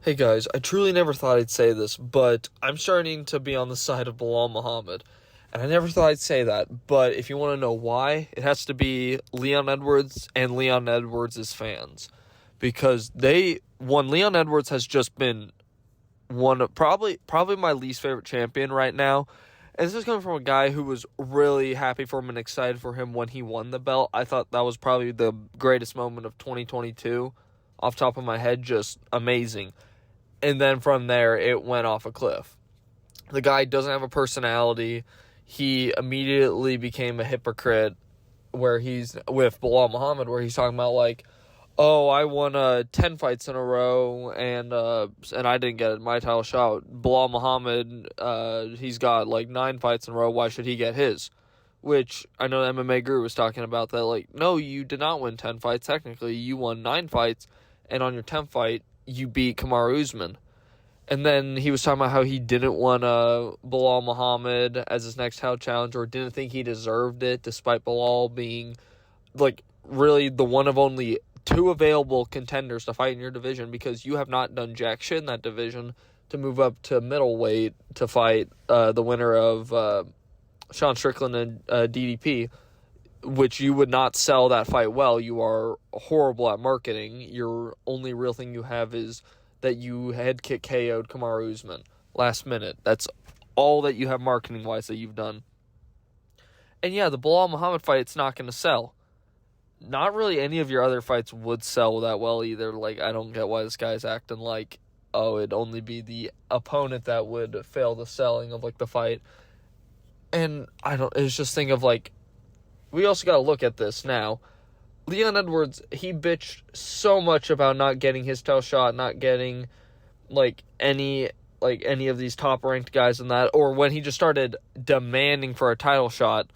Hey guys, I truly never thought I'd say this, but I'm starting to be on the side of Belal Muhammad. And I never thought I'd say that, but if you want to know why, it has to be Leon Edwards and Leon Edwards' fans. Because Leon Edwards has just been one of probably my least favorite champion right now. And this is coming from a guy who was really happy for him and excited for him when he won the belt. I thought that was probably the greatest moment of 2022. Off the top of my head, just amazing. And then from there, it went off a cliff. The guy doesn't have a personality. He immediately became a hypocrite where he's with Belal Muhammad, where he's talking about like, oh, I won 10 fights in a row and I didn't get my title shot. Belal Muhammad, he's got like 9 fights in a row. Why should he get his? Which I know the MMA Guru was talking about that. Like, no, you did not win 10 fights. Technically, you won 9 fights, and on your 10th fight, you beat Kamaru Usman. And then he was talking about how he didn't want Belal Muhammad as his next title challenger, or didn't think he deserved it, despite Belal being like really the one of only 2 available contenders to fight in your division, because you have not done jack shit in that division to move up to middleweight to fight the winner of Sean Strickland and DDP, which you would not sell that fight well. You are horrible at marketing. Your only real thing you have is that you head kick KO'd Kamaru Usman last minute. That's all that you have marketing-wise that you've done. And yeah, the Belal Muhammad fight, it's not going to sell. Not really any of your other fights would sell that well either. Like, I don't get why this guy's acting like, oh, it'd only be the opponent that would fail the selling of, like, the fight. And it's just think of, like, we also got to look at this now. Leon Edwards, he bitched so much about not getting his title shot, not getting, any of these top-ranked guys in that, or when he just started demanding for a title shot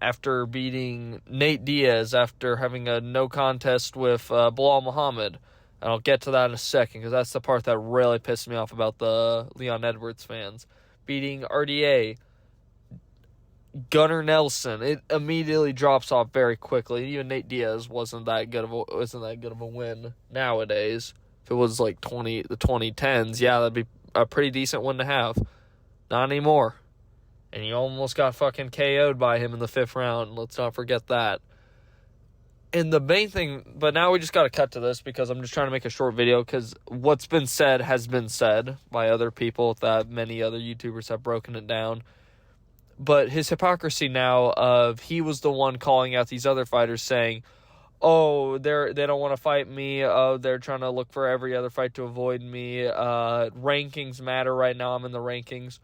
after beating Nate Diaz, after having a no contest with Belal Muhammad. And I'll get to that in a second, because that's the part that really pissed me off about the Leon Edwards fans. Beating RDA, Gunnar Nelson, it immediately drops off very quickly. Even Nate Diaz wasn't that good of a win nowadays. If it was like the 2010s, yeah, that'd be a pretty decent one to have. Not anymore. And you almost got fucking KO'd by him in the 5th round. Let's not forget that. And the main thing, but now we just got to cut to this because I'm just trying to make a short video, because what's been said has been said by other people that many other YouTubers have broken it down. But his hypocrisy now of he was the one calling out these other fighters saying, oh, they don't want to fight me. Oh, they're trying to look for every other fight to avoid me. Rankings matter right now. I'm in the rankings.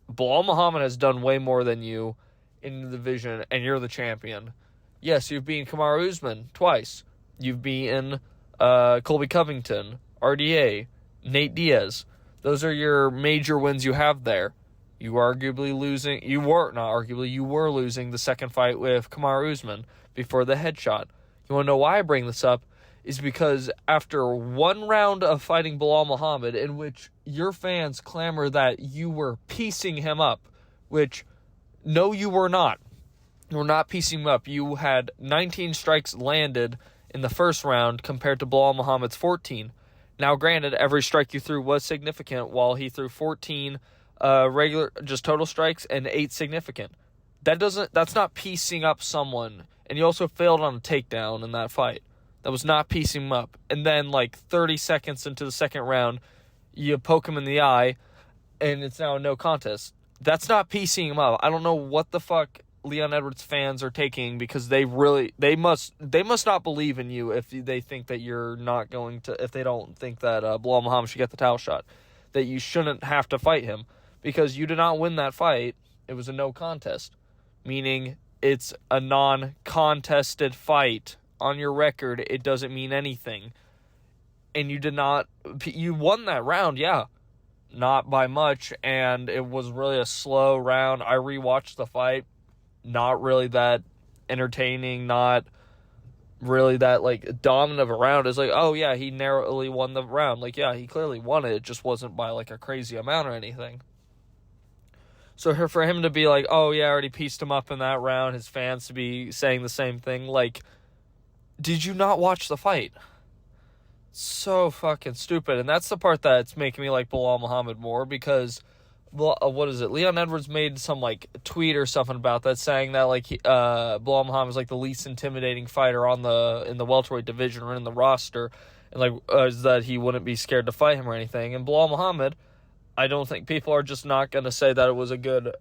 Belal Muhammad has done way more than you in the division, and you're the champion. Yes, you've beaten Kamaru Usman twice. You've beaten Colby Covington, RDA, Nate Diaz. Those are your major wins you have there. You were losing the second fight with Kamaru Usman before the headshot. You want to know why I bring this up? Is because after 1 round of fighting Belal Muhammad, in which your fans clamor that you were piecing him up, which, no, you were not. You were not piecing him up. You had 19 strikes landed in the first round compared to Belal Muhammad's 14. Now, granted, every strike you threw was significant, while he threw 14 regular, just total strikes, and 8 significant. That's not piecing up someone. And you also failed on a takedown in that fight. That was not piecing him up. And then, 30 seconds into the second round, you poke him in the eye, and it's now a no contest. That's not piecing him up. I don't know what the fuck Leon Edwards fans are taking, because they must not believe in you if they think that you're not going to, if they don't think that Belal Muhammad should get the title shot, that you shouldn't have to fight him. Because you did not win that fight. It was a no contest. Meaning it's a non-contested fight. On your record, it doesn't mean anything. And you won that round, yeah. Not by much, and it was really a slow round. I rewatched the fight. Not really that entertaining, not really that, dominant of a round. It's like, oh, yeah, he narrowly won the round. Yeah, he clearly won it. It just wasn't by, a crazy amount or anything. So for him to be like, oh, yeah, I already pieced him up in that round, his fans to be saying the same thing, did you not watch the fight? so fucking stupid. And that's the part that's making me like Belal Muhammad more, because what is it? Leon Edwards made some like tweet or something about that, saying that like Belal Muhammad is like the least intimidating fighter in the welterweight division or in the roster, and like that he wouldn't be scared to fight him or anything. And Belal Muhammad, I don't think people are just not going to say that it was a good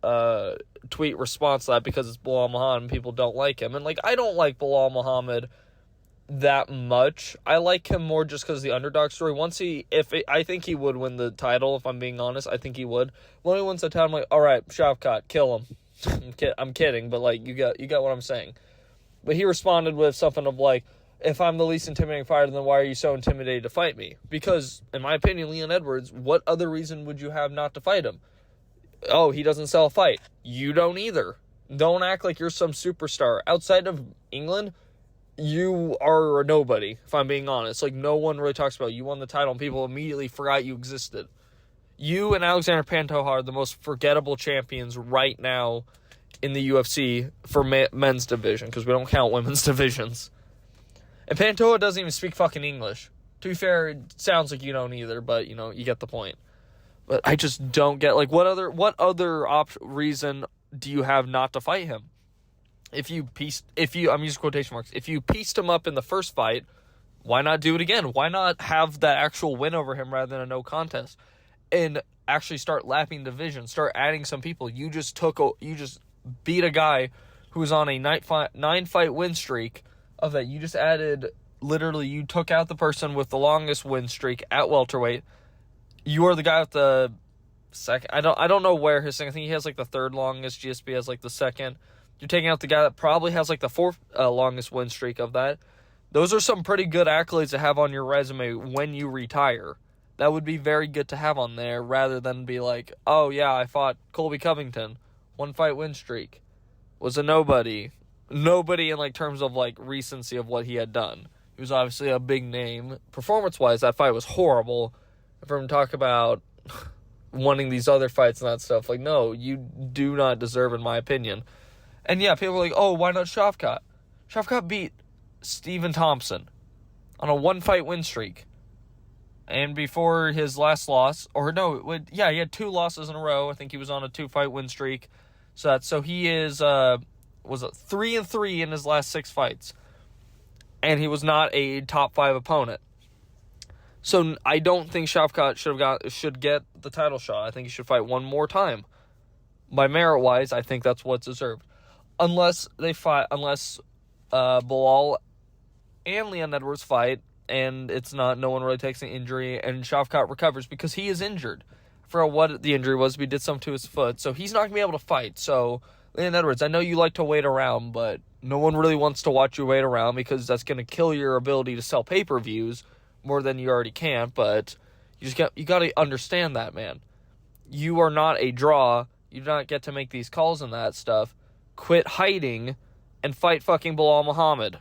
tweet response to that because it's Belal Muhammad and people don't like him. And like, I don't like Belal Muhammad that much. I like him more just because of the underdog story. I think he would win the title, if I'm being honest. I think he would. When he wins the title, I'm like, all right, Shavkat, kill him. I'm kidding, but like, you got what I'm saying. But he responded with something of like, if I'm the least intimidating fighter, then why are you so intimidated to fight me? Because, in my opinion, Leon Edwards, what other reason would you have not to fight him? Oh, he doesn't sell a fight. You don't either. Don't act like you're some superstar. Outside of England, you are a nobody, if I'm being honest. Like, no one really talks about you. You won the title and people immediately forgot you existed. You and Alexander Pantoja are the most forgettable champions right now in the UFC for men's division, because we don't count women's divisions. And Pantoja doesn't even speak fucking English. To be fair, it sounds like you don't either, but, you get the point. But I just don't get, like, what other reason do you have not to fight him? I'm using quotation marks, if you pieced him up in the first fight, why not do it again? Why not have that actual win over him rather than a no contest? And actually start lapping division, start adding some people. You just beat a guy who was on a 9-fight win streak of that. You just added, literally, you took out the person with the longest win streak at welterweight. You are the guy with the second. I don't know where his second. I think he has like the third longest. GSP has like the second. You're taking out the guy that probably has like the fourth longest win streak of that. Those are some pretty good accolades to have on your resume when you retire. That would be very good to have on there, rather than be like, oh yeah, I fought Colby Covington, 1-fight win streak, was a nobody in like terms of like recency of what he had done. He was obviously a big name. Performance-wise, that fight was horrible. For him to talk about wanting these other fights and that stuff, like, no, you do not deserve, in my opinion. And yeah, people are like, oh, why not Shavkat? Shavkat beat Stephen Thompson on a 1-fight win streak. And before his last loss, he had 2 losses in a row. I think he was on a 2-fight win streak. So he is, 3-3 in his last 6 fights. And he was not a top 5 opponent. So I don't think Shavkat should get the title shot. I think he should fight one more time. By merit-wise, I think that's what's deserved. Unless Belal and Leon Edwards fight, and no one really takes an injury, and Shavkat recovers, because he is injured. I forgot what the injury was, but he did something to his foot, so he's not going to be able to fight. So, Leon Edwards, I know you like to wait around, but no one really wants to watch you wait around, because that's going to kill your ability to sell pay-per-views more than you already can. But you got to understand that, man. You are not a draw. You do not get to make these calls and that stuff. Quit hiding and fight fucking Belal Muhammad.